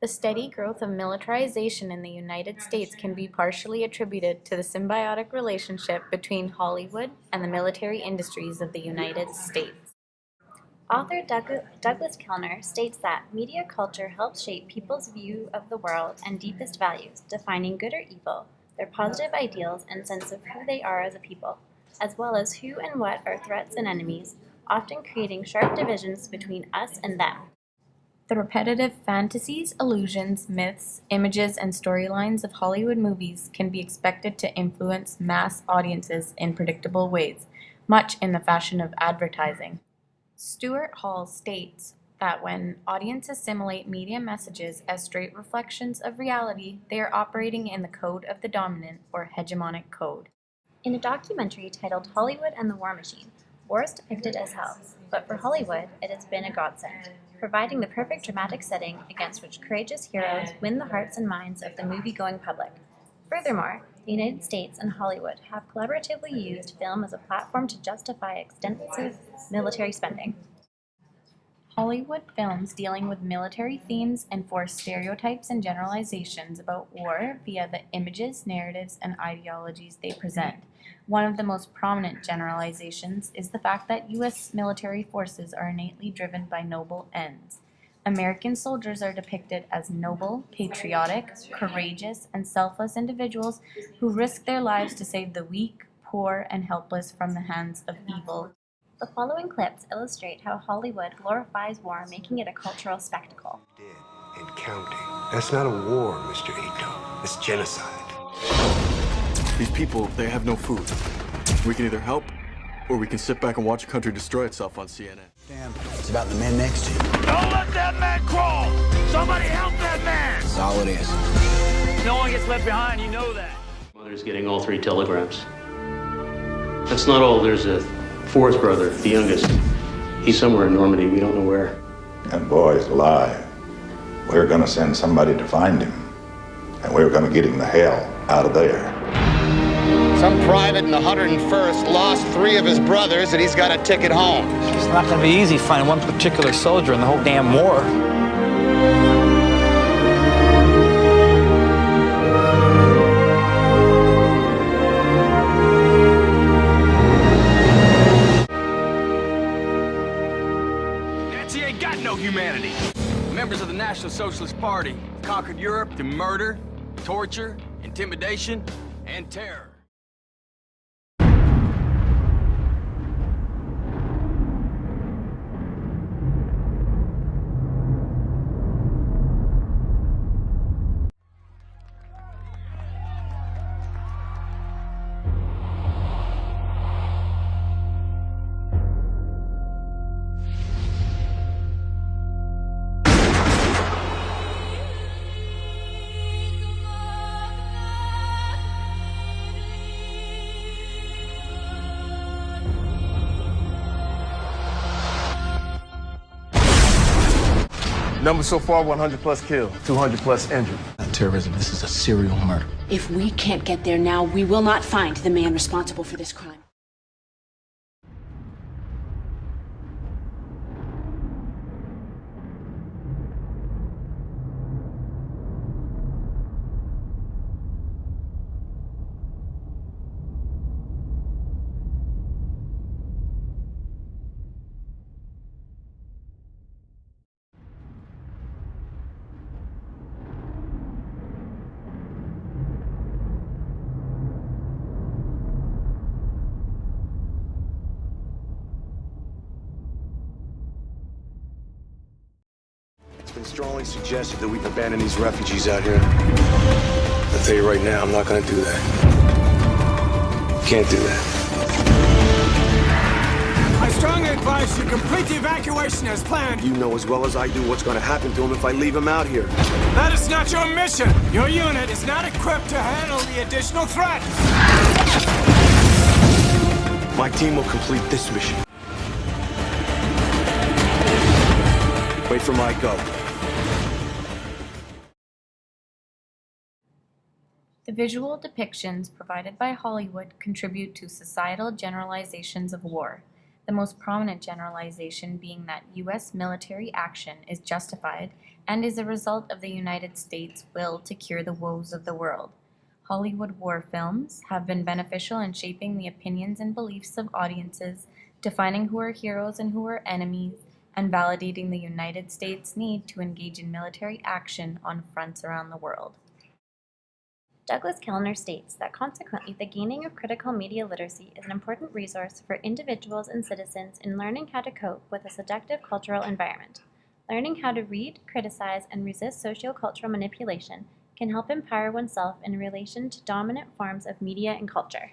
The steady growth of militarization in the United States can be partially attributed to the symbiotic relationship between Hollywood and the military industries of the United States. Author Douglas Kellner states that media culture helps shape people's view of the world and deepest values, defining good or evil, their positive ideals and sense of who they are as a people, as well as who and what are threats and enemies, often creating sharp divisions between us and them. The repetitive fantasies, illusions, myths, images, and storylines of Hollywood movies can be expected to influence mass audiences in predictable ways, much in the fashion of advertising. Stuart Hall states that when audiences assimilate media messages as straight reflections of reality, they are operating in the code of the dominant or hegemonic code. In a documentary titled Hollywood and the War Machine, war is depicted as hell, but for Hollywood, it has been a godsend, providing the perfect dramatic setting against which courageous heroes win the hearts and minds of the movie-going public. Furthermore, the United States and Hollywood have collaboratively used film as a platform to justify extensive military spending. Hollywood films dealing with military themes enforce stereotypes and generalizations about war via the images, narratives, and ideologies they present. One of the most prominent generalizations is the fact that U.S. military forces are innately driven by noble ends. American soldiers are depicted as noble, patriotic, courageous, and selfless individuals who risk their lives to save the weak, poor, and helpless from the hands of evil. The following clips illustrate how Hollywood glorifies war, making it a cultural spectacle. Dead and counting. That's not a war, Mr. Ito. It's genocide. These people, they have no food. We can either help, or we can sit back and watch a country destroy itself on CNN. Damn, it's about the men next to you. Don't let that man crawl! Somebody help that man! That's all it is. No one gets left behind, you know that. Mother's getting all 3 telegrams. That's not all. There's a 4th brother, the youngest. He's somewhere in Normandy, we don't know where. That boy's alive. We're gonna send somebody to find him. And we're gonna get him the hell out of there. Some private in the 101st lost 3 of his brothers and he's got a ticket home. It's not going to be easy finding one particular soldier in the whole damn war. Nancy ain't got no humanity. Members of the National Socialist Party conquered Europe through murder, torture, intimidation, and terror. Numbers so far, 100 plus killed, 200 plus injured. Not terrorism, this is a serial murder. If we can't get there now, we will not find the man responsible for this crime. It's been strongly suggested that we've abandoned these refugees out here. I'll tell you right now, I'm not gonna do that. Can't do that. I strongly advise you complete the evacuation as planned. You know as well as I do what's gonna happen to him if I leave him out here. That is not your mission. Your unit is not equipped to handle the additional threat. My team will complete this mission. Wait for my go. The visual depictions provided by Hollywood contribute to societal generalizations of war, the most prominent generalization being that U.S. military action is justified and is a result of the United States' will to cure the woes of the world. Hollywood war films have been beneficial in shaping the opinions and beliefs of audiences, defining who are heroes and who are enemies, and validating the United States' need to engage in military action on fronts around the world. Douglas Kellner states that consequently the gaining of critical media literacy is an important resource for individuals and citizens in learning how to cope with a seductive cultural environment. Learning how to read, criticize, and resist sociocultural manipulation can help empower oneself in relation to dominant forms of media and culture.